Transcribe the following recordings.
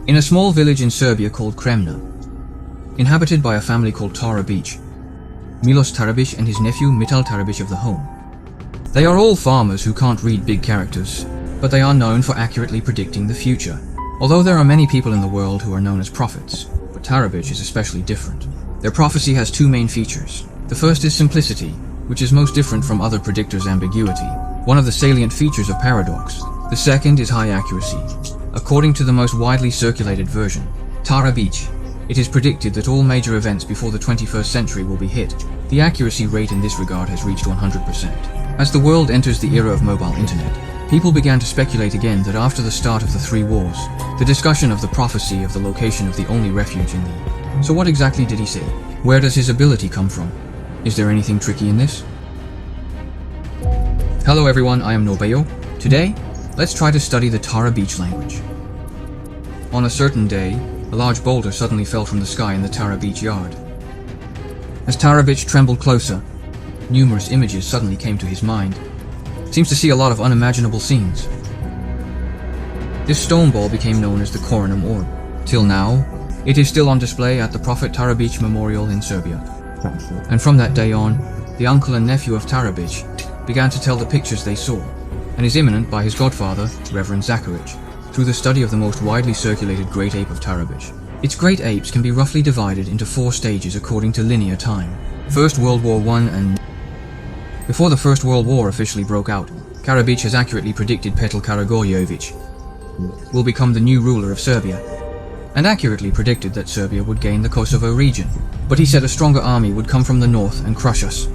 In a small village in Serbia called Kremna, inhabited by a family called Tarabic, Milos Tarabic and his nephew Mital Tarabic of the home. They are all farmers who can't read big characters, but they are known for accurately predicting the future. Although there are many people in the world who are known as prophets, but Tarabic is especially different. Their prophecy has two main features. The first is simplicity, which is most different from other predictors' ambiguity, one of the salient features of paradox. The second is high accuracy. According to the most widely circulated version, Tarabic, it is predicted that all major events before the 21st century will be hit. The accuracy rate in this regard has reached 100%. As the world enters the era of mobile internet, people began to speculate again that after the start of the three wars, the discussion of the prophecy of the location of the only refuge in the... So what exactly did he say? Where does his ability come from? Is there anything tricky in this? Hello everyone, I am Norbeo. Today, let's try to study the Tarabic language. On a certain day, a large boulder suddenly fell from the sky in the Tarabic yard. As Tarabic trembled closer, numerous images suddenly came to his mind. Seems to see a lot of unimaginable scenes. This stone ball became known as the Coronum Orb. Till now, it is still on display at the Prophet Tarabic Memorial in Serbia. And from that day on, the uncle and nephew of Tarabic began to tell the pictures they saw, and is imminent by his godfather, Reverend Zakaric, through the study of the most widely circulated great ape of Tarabic. Its great apes can be roughly divided into 4 stages according to linear time. First World War I and... Before the First World War officially broke out, Karabic has accurately predicted Petar Karađorđević will become the new ruler of Serbia, and accurately predicted that Serbia would gain the Kosovo region. But he said a stronger army would come from the north and crush us.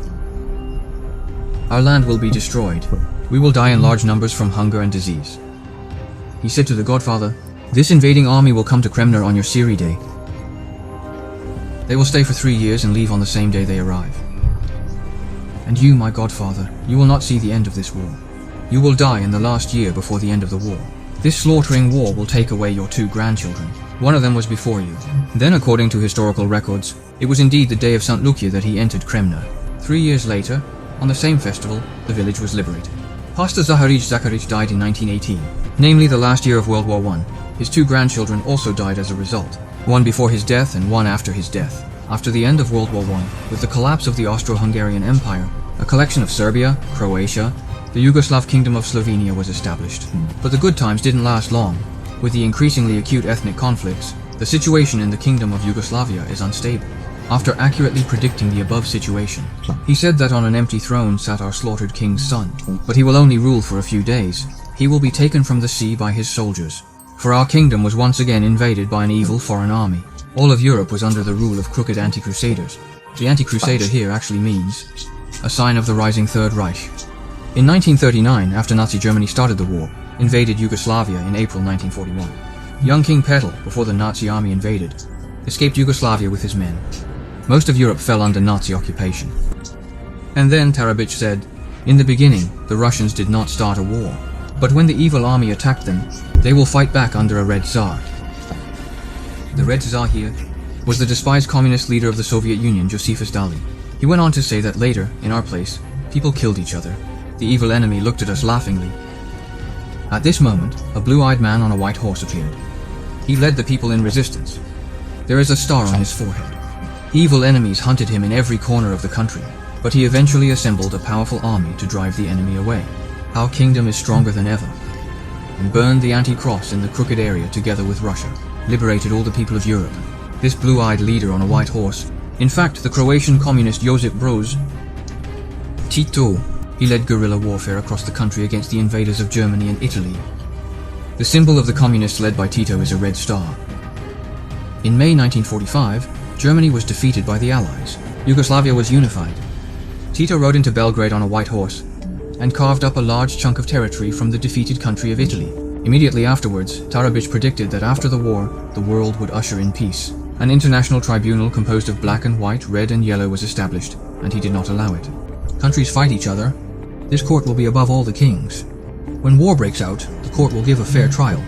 Our land will be destroyed. We will die in large numbers from hunger and disease. He said to the godfather, "This invading army will come to Kremna on your Siri day. They will stay for 3 years and leave on the same day they arrive. And you, my godfather, you will not see the end of this war. You will die in the last year before the end of the war. This slaughtering war will take away your 2 grandchildren. One of them was before you." Then, according to historical records, it was indeed the day of St. Lucia that he entered Kremna. 3 years later, on the same festival, the village was liberated. Pastor Zakaric died in 1918, namely the last year of World War I. His 2 grandchildren also died as a result, one before his death and one after his death. After the end of World War I, with the collapse of the Austro-Hungarian Empire, a collection of Serbia, Croatia, the Yugoslav Kingdom of Slovenia was established. But the good times didn't last long. With the increasingly acute ethnic conflicts, the situation in the Kingdom of Yugoslavia is unstable. After accurately predicting the above situation, he said that on an empty throne sat our slaughtered king's son, but he will only rule for a few days. He will be taken from the sea by his soldiers. For our kingdom was once again invaded by an evil foreign army. All of Europe was under the rule of crooked anti-crusaders. The anti-crusader here actually means a sign of the rising Third Reich. In 1939, after Nazi Germany started the war, invaded Yugoslavia in April 1941. Young King Petar, before the Nazi army invaded, escaped Yugoslavia with his men. Most of Europe fell under Nazi occupation. And then Tarabic said, "In the beginning, the Russians did not start a war. But when the evil army attacked them, they will fight back under a Red Tsar." The Red Tsar here was the despised communist leader of the Soviet Union, Joseph Stalin. He went on to say that later, in our place, people killed each other. The evil enemy looked at us laughingly. At this moment, a blue-eyed man on a white horse appeared. He led the people in resistance. There is a star on his forehead. Evil enemies hunted him in every corner of the country, but he eventually assembled a powerful army to drive the enemy away. Our kingdom is stronger than ever, and burned the anti-cross in the crooked area together with Russia, liberated all the people of Europe. This blue-eyed leader on a white horse, in fact the Croatian communist Josip Broz Tito, he led guerrilla warfare across the country against the invaders of Germany and Italy. The symbol of the communists led by Tito is a red star. In May 1945, Germany was defeated by the Allies. Yugoslavia was unified. Tito rode into Belgrade on a white horse and carved up a large chunk of territory from the defeated country of Italy. Immediately afterwards, Tarabic predicted that after the war, the world would usher in peace. An international tribunal composed of black and white, red and yellow was established, and he did not allow it. Countries fight each other. This court will be above all the kings. When war breaks out, the court will give a fair trial,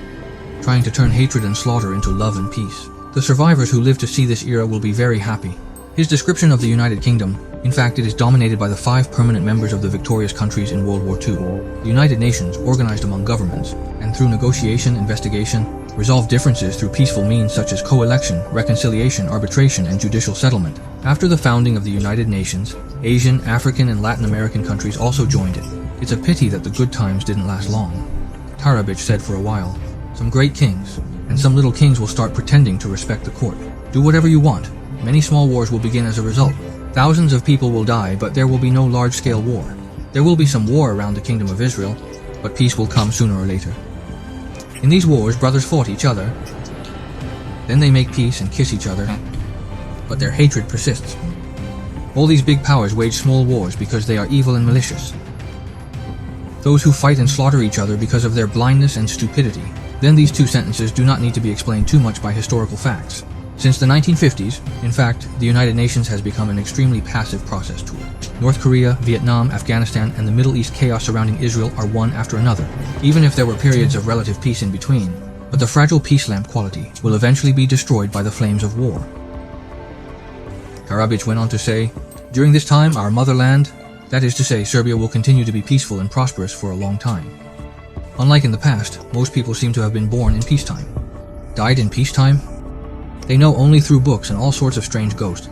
trying to turn hatred and slaughter into love and peace. The survivors who live to see this era will be very happy. His description of the United Kingdom, in fact it is dominated by the 5 permanent members of the victorious countries in World War II. The United Nations, organized among governments, and through negotiation, investigation, resolve differences through peaceful means such as co-election, reconciliation, arbitration, and judicial settlement. After the founding of the United Nations, Asian, African, and Latin American countries also joined it. It's a pity that the good times didn't last long. Tarabich said for a while, some great kings, and some little kings will start pretending to respect the court. Do whatever you want. Many small wars will begin as a result. Thousands of people will die, but there will be no large-scale war. There will be some war around the Kingdom of Israel, but peace will come sooner or later. In these wars, brothers fought each other. Then they make peace and kiss each other, but their hatred persists. All these big powers wage small wars because they are evil and malicious. Those who fight and slaughter each other because of their blindness and stupidity. Then these two sentences do not need to be explained too much by historical facts. Since the 1950s, in fact, the United Nations has become an extremely passive process tool. North Korea, Vietnam, Afghanistan, and the Middle East chaos surrounding Israel are one after another, even if there were periods of relative peace in between. But the fragile peace lamp quality will eventually be destroyed by the flames of war. Tarabich went on to say, during this time, our motherland, that is to say, Serbia, will continue to be peaceful and prosperous for a long time. Unlike in the past, most people seem to have been born in peacetime. Died in peacetime? They know only through books and all sorts of strange ghosts.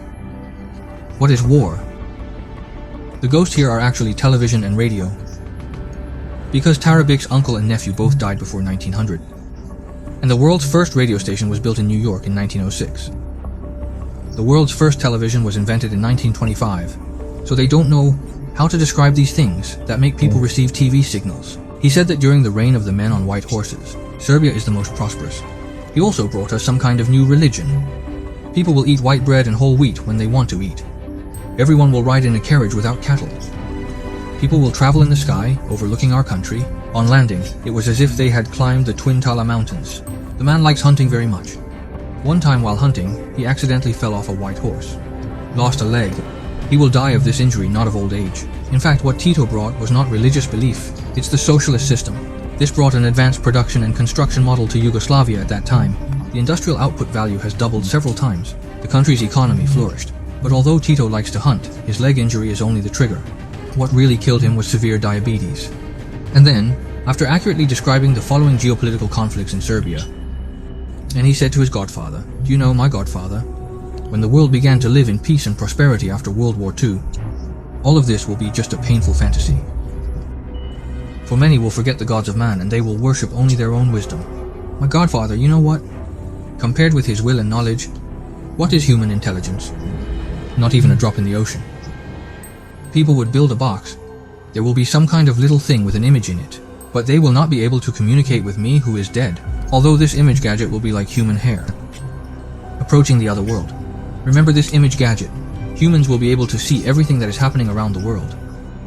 What is war? The ghosts here are actually television and radio. Because Tarabich's uncle and nephew both died before 1900. And the world's first radio station was built in New York in 1906. The world's first television was invented in 1925. So they don't know how to describe these things that make people receive TV signals. He said that during the reign of the men on white horses, Serbia is the most prosperous. He also brought us some kind of new religion. People will eat white bread and whole wheat when they want to eat. Everyone will ride in a carriage without cattle. People will travel in the sky, overlooking our country. On landing, it was as if they had climbed the Twin Tala Mountains. The man likes hunting very much. One time while hunting, he accidentally fell off a white horse. Lost a leg. He will die of this injury, not of old age. In fact, what Tito brought was not religious belief, it's the socialist system. This brought an advanced production and construction model to Yugoslavia at that time. The industrial output value has doubled several times. The country's economy flourished. But although Tito likes to hunt, his leg injury is only the trigger. What really killed him was severe diabetes. And then, after accurately describing the following geopolitical conflicts in Serbia, and he said to his godfather, "Do you know, my godfather, when the world began to live in peace and prosperity after World War II, all of this will be just a painful fantasy. For many will forget the gods of man and they will worship only their own wisdom." My godfather, you know what? Compared with his will and knowledge, what is human intelligence? Not even a drop in the ocean. People would build a box. There will be some kind of little thing with an image in it, but they will not be able to communicate with me who is dead, although this image gadget will be like human hair. Approaching the other world. Remember this image gadget. Humans will be able to see everything that is happening around the world.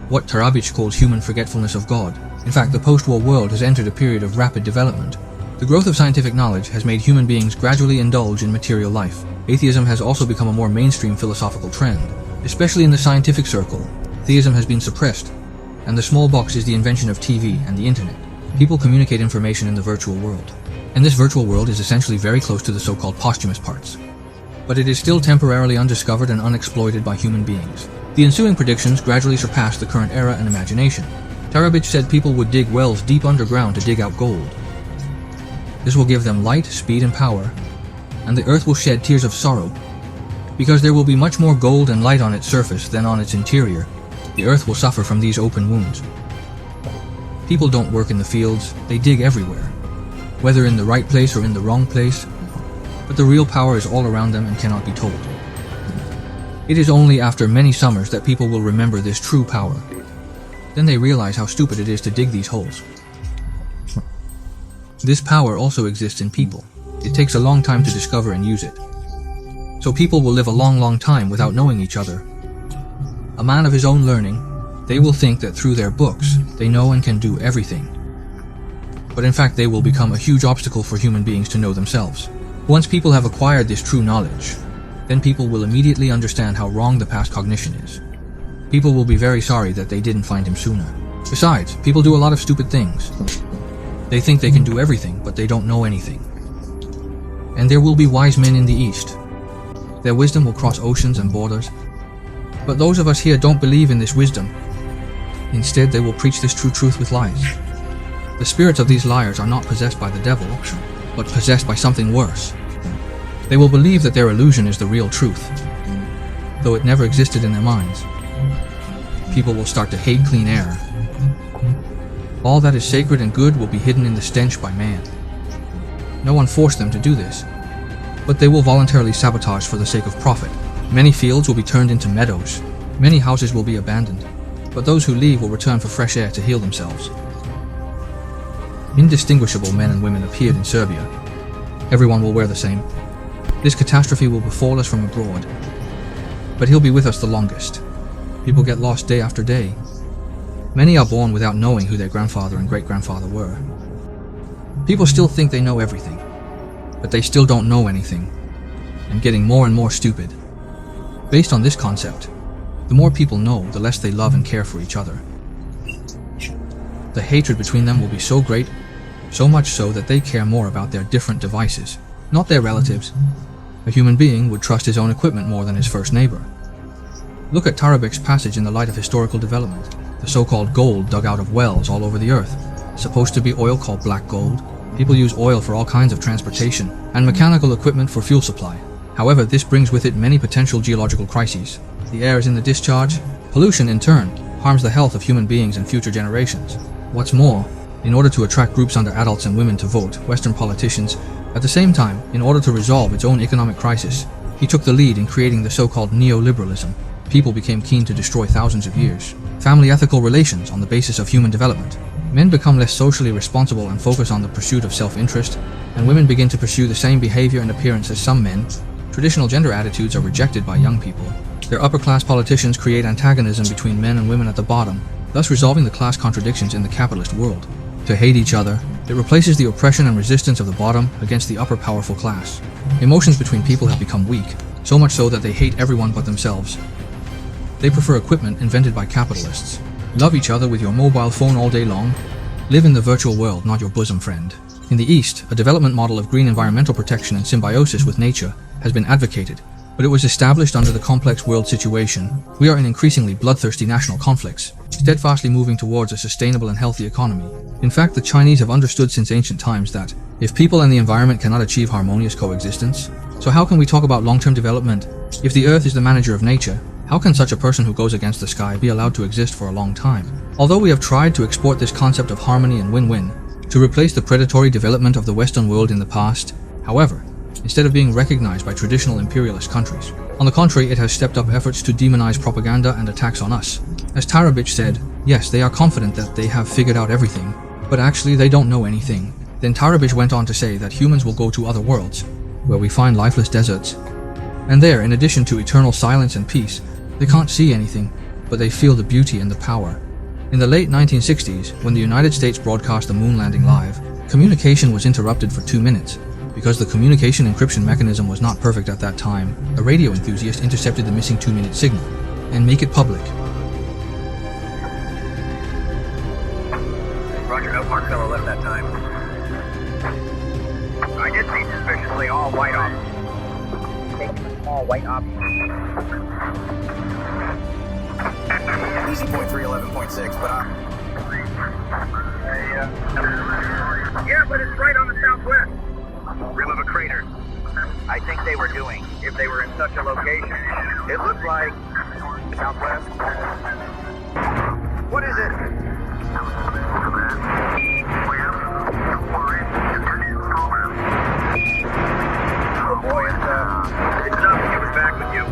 What Tarabich calls human forgetfulness of God. In fact, the post-war world has entered a period of rapid development. The growth of scientific knowledge has made human beings gradually indulge in material life. Atheism has also become a more mainstream philosophical trend. Especially in the scientific circle, theism has been suppressed, and the small box is the invention of TV and the internet. People communicate information in the virtual world. And this virtual world is essentially very close to the so-called posthumous parts. But it is still temporarily undiscovered and unexploited by human beings. The ensuing predictions gradually surpassed the current era and imagination. Tarabich said people would dig wells deep underground to dig out gold. This will give them light, speed, and power, and the earth will shed tears of sorrow. Because there will be much more gold and light on its surface than on its interior, the earth will suffer from these open wounds. People don't work in the fields, they dig everywhere, whether in the right place or in the wrong place, but the real power is all around them and cannot be told. It is only after many summers that people will remember this true power. Then they realize how stupid it is to dig these holes. This power also exists in people. It takes a long time to discover and use it. So people will live a long time without knowing each other. A man of his own learning, they will think that through their books, they know and can do everything. But in fact, they will become a huge obstacle for human beings to know themselves. Once people have acquired this true knowledge, then people will immediately understand how wrong the past cognition is. People will be very sorry that they didn't find him sooner. Besides, people do a lot of stupid things. They think they can do everything, but they don't know anything. And there will be wise men in the East. Their wisdom will cross oceans and borders. But those of us here don't believe in this wisdom. Instead, they will preach this true truth with lies. The spirits of these liars are not possessed by the devil, but possessed by something worse. They will believe that their illusion is the real truth, though it never existed in their minds. People will start to hate clean air. All that is sacred and good will be hidden in the stench by man. No one forced them to do this, but they will voluntarily sabotage for the sake of profit. Many fields will be turned into meadows. Many houses will be abandoned, but those who leave will return for fresh air to heal themselves. Indistinguishable men and women appeared in Serbia. Everyone will wear the same. This catastrophe will befall us from abroad, but he'll be with us the longest. People get lost day after day. Many are born without knowing who their grandfather and great-grandfather were. People still think they know everything, but they still don't know anything, and getting more and more stupid. Based on this concept, the more people know, the less they love and care for each other. The hatred between them will be so great, so much so that they care more about their different devices, not their relatives. A human being would trust his own equipment more than his first neighbor. Look at Tarabic's passage in the light of historical development. The so-called gold dug out of wells all over the earth, supposed to be oil called black gold. People use oil for all kinds of transportation, and mechanical equipment for fuel supply. However, this brings with it many potential geological crises. The air is in the discharge. Pollution, in turn, harms the health of human beings and future generations. What's more, in order to attract groups under adults and women to vote, Western politicians, at the same time, in order to resolve its own economic crisis, he took the lead in creating the so-called neoliberalism. People became keen to destroy thousands of years. Family ethical relations on the basis of human development. Men become less socially responsible and focus on the pursuit of self-interest, and women begin to pursue the same behavior and appearance as some men. Traditional gender attitudes are rejected by young people. Their upper-class politicians create antagonism between men and women at the bottom, thus resolving the class contradictions in the capitalist world. To hate each other, it replaces the oppression and resistance of the bottom against the upper powerful class. Emotions between people have become weak, so much so that they hate everyone but themselves. They prefer equipment invented by capitalists. Love each other with your mobile phone all day long. Live in the virtual world, not your bosom friend. In the East, a development model of green environmental protection and symbiosis with nature has been advocated, but it was established under the complex world situation. We are in increasingly bloodthirsty national conflicts, steadfastly moving towards a sustainable and healthy economy. In fact, the Chinese have understood since ancient times that if people and the environment cannot achieve harmonious coexistence, so how can we talk about long-term development? If the earth is the manager of nature, how can such a person who goes against the sky be allowed to exist for a long time? Although we have tried to export this concept of harmony and win-win to replace the predatory development of the Western world in the past, however, instead of being recognized by traditional imperialist countries, on the contrary, it has stepped up efforts to demonize propaganda and attacks on us. As Tarabic said, yes, they are confident that they have figured out everything, but actually they don't know anything. Then Tarabic went on to say that humans will go to other worlds, where we find lifeless deserts. And there, in addition to eternal silence and peace, they can't see anything, but they feel the beauty and the power. In the late 1960s, when the United States broadcast the moon landing live, communication was interrupted for 2 minutes. Because the communication encryption mechanism was not perfect at that time, a radio enthusiast intercepted the missing 2-minute signal and make it public. Roger, no park fellow left that time. I did see suspiciously all white options. Taking a small white option. Easy point 311.6, but yeah, but it's right on the southwest rim of a crater. I think they were doing, if they were in such a location. It looked like southwest. What is it? Oh boy, it's enough to give us back with you.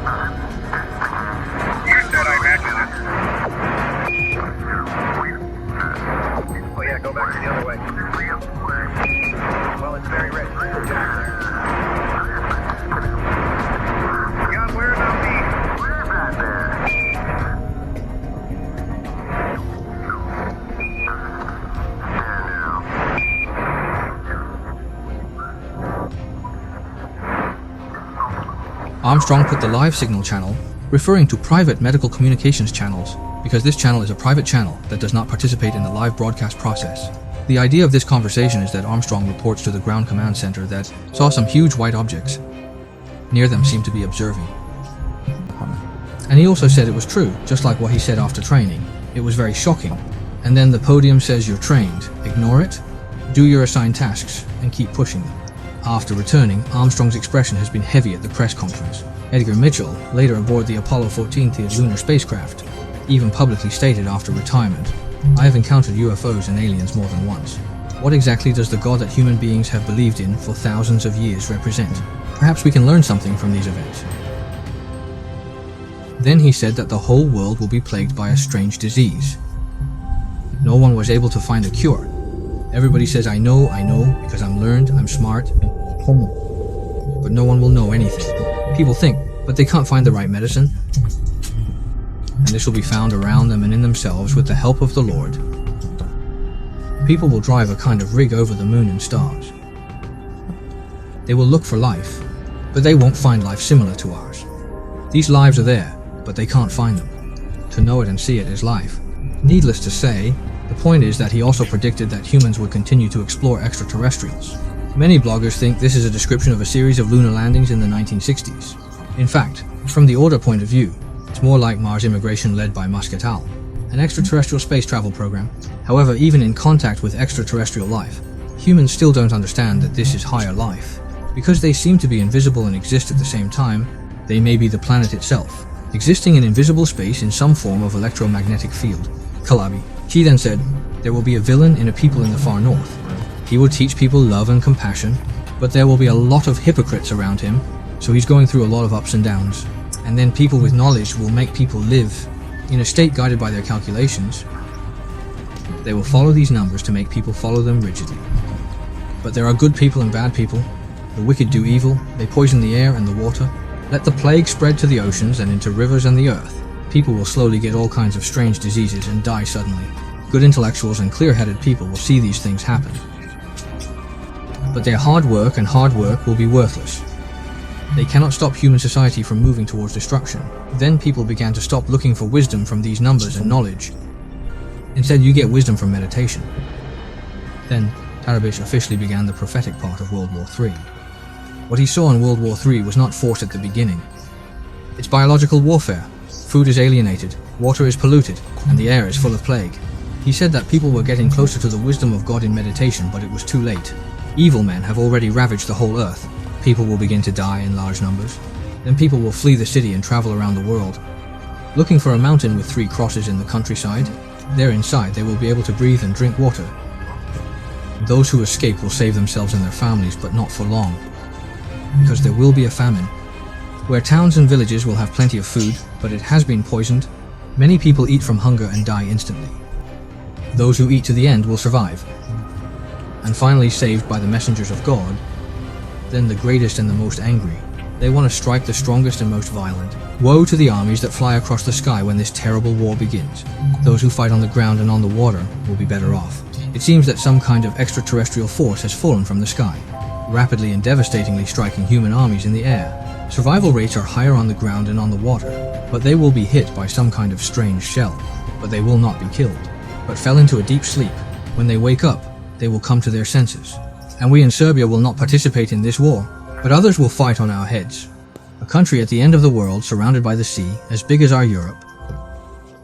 You said I imagined it. Oh yeah, go back to the other way. Well, it's very rich. God, where about me? Where is that there? Armstrong put the live signal channel, referring to private medical communications channels, because this channel is a private channel that does not participate in the live broadcast process. The idea of this conversation is that Armstrong reports to the ground command center that saw some huge white objects. Near them seemed to be observing. And he also said it was true, just like what he said after training. It was very shocking. And then the podium says you're trained. Ignore it, do your assigned tasks, and keep pushing them. After returning, Armstrong's expression has been heavy at the press conference. Edgar Mitchell, later aboard the Apollo 14 lunar spacecraft, even publicly stated after retirement, "I have encountered UFOs and aliens more than once. What exactly does the God that human beings have believed in for thousands of years represent? Perhaps we can learn something from these events." Then he said that the whole world will be plagued by a strange disease. No one was able to find a cure. Everybody says, I know, because I'm learned, I'm smart, but no one will know anything. People think, but they can't find the right medicine. And this will be found around them and in themselves with the help of the Lord. People will drive a kind of rig over the moon and stars. They will look for life, but they won't find life similar to ours. These lives are there, but they can't find them. To know it and see it is life. Needless to say, the point is that he also predicted that humans would continue to explore extraterrestrials. Many bloggers think this is a description of a series of lunar landings in the 1960s. In fact, from the order point of view, it's more like Mars immigration led by Musk et al., an extraterrestrial space travel program. However, even in contact with extraterrestrial life, humans still don't understand that this is higher life. Because they seem to be invisible and exist at the same time, they may be the planet itself, existing in invisible space in some form of electromagnetic field. Kalabi. He then said, there will be a villain in a people in the far north. He will teach people love and compassion, but there will be a lot of hypocrites around him, so he's going through a lot of ups and downs. And then people with knowledge will make people live in a state guided by their calculations. They will follow these numbers to make people follow them rigidly. But there are good people and bad people. The wicked do evil, they poison the air and the water. Let the plague spread to the oceans and into rivers and the earth. People will slowly get all kinds of strange diseases and die suddenly. Good intellectuals and clear-headed people will see these things happen. But their hard work will be worthless. They cannot stop human society from moving towards destruction. Then people began to stop looking for wisdom from these numbers and knowledge. Instead, you get wisdom from meditation. Then, Tarabich officially began the prophetic part of World War III. What he saw in World War III was not force at the beginning. It's biological warfare. Food is alienated, water is polluted, and the air is full of plague. He said that people were getting closer to the wisdom of God in meditation, but it was too late. Evil men have already ravaged the whole earth. People will begin to die in large numbers. Then people will flee the city and travel around the world, looking for a mountain with 3 crosses in the countryside. There inside they will be able to breathe and drink water. Those who escape will save themselves and their families, but not for long. Because there will be a famine, where towns and villages will have plenty of food, but it has been poisoned. Many people eat from hunger and die instantly. Those who eat to the end will survive, and finally saved by the messengers of God. Then the greatest and the most angry. They want to strike the strongest and most violent. Woe to the armies that fly across the sky when this terrible war begins. Those who fight on the ground and on the water will be better off. It seems that some kind of extraterrestrial force has fallen from the sky, rapidly and devastatingly striking human armies in the air. Survival rates are higher on the ground and on the water, but they will be hit by some kind of strange shell. But they will not be killed, but fell into a deep sleep. When they wake up, they will come to their senses. And we in Serbia will not participate in this war, but others will fight on our heads. A country at the end of the world, surrounded by the sea, as big as our Europe,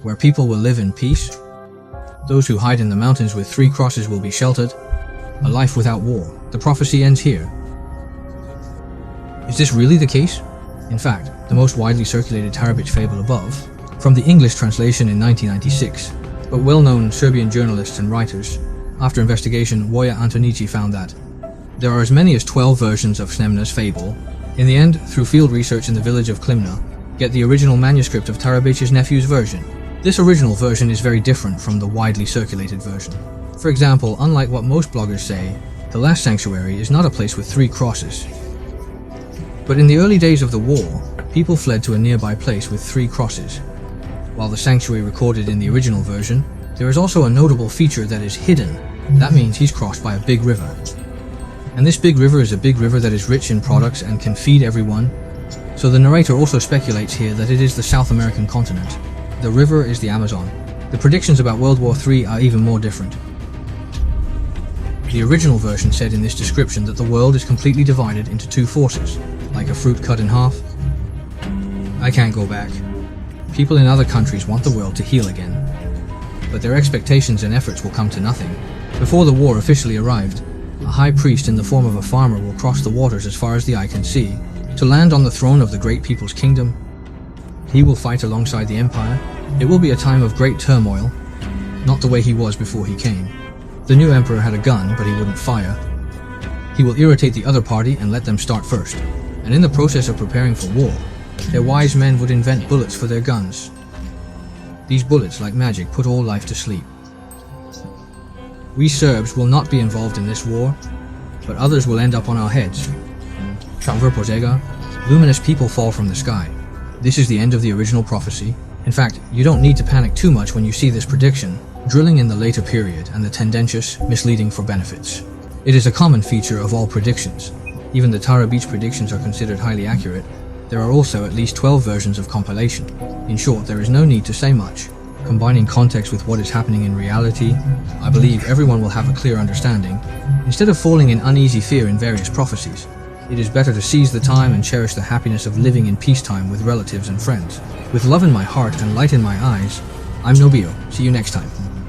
where people will live in peace. Those who hide in the mountains with 3 crosses will be sheltered. A life without war. The prophecy ends here. Is this really the case? In fact, the most widely circulated Tarabich fable above, from the English translation in 1996, but well-known Serbian journalists and writers, after investigation, Voja Antonici found that there are as many as 12 versions of Snemna's fable. In the end, through field research in the village of Klimna, get the original manuscript of Tarabich's nephew's version. This original version is very different from the widely circulated version. For example, unlike what most bloggers say, the last sanctuary is not a place with 3 crosses. But in the early days of the war, people fled to a nearby place with 3 crosses. While the sanctuary recorded in the original version, there is also a notable feature that is hidden. That means he's crossed by a big river. And this big river is a big river that is rich in products and can feed everyone. So the narrator also speculates here that it is the South American continent. The river is the Amazon. The predictions about World War III are even more different. The original version said in this description that the world is completely divided into 2 forces, like a fruit cut in half. I can't go back. People in other countries want the world to heal again, but their expectations and efforts will come to nothing. Before the war officially arrived, A high priest in the form of a farmer will cross the waters as far as the eye can see, to land on the throne of the great people's kingdom. He will fight alongside the empire. It will be a time of great turmoil, not the way he was before he came. The new emperor had a gun, but he wouldn't fire. He will irritate the other party and let them start first. And in the process of preparing for war, their wise men would invent bullets for their guns. These bullets, like magic, put all life to sleep. We Serbs will not be involved in this war, but others will end up on our heads. Chanver Pozega, luminous people fall from the sky. This is the end of the original prophecy. In fact, you don't need to panic too much when you see this prediction, drilling in the later period and the tendentious, misleading for benefits. It is a common feature of all predictions. Even the Tara Beach predictions are considered highly accurate. There are also at least 12 versions of compilation. In short, there is no need to say much. Combining context with what is happening in reality, I believe everyone will have a clear understanding. Instead of falling in uneasy fear in various prophecies, it is better to seize the time and cherish the happiness of living in peacetime with relatives and friends. With love in my heart and light in my eyes, I'm Nobio. See you next time.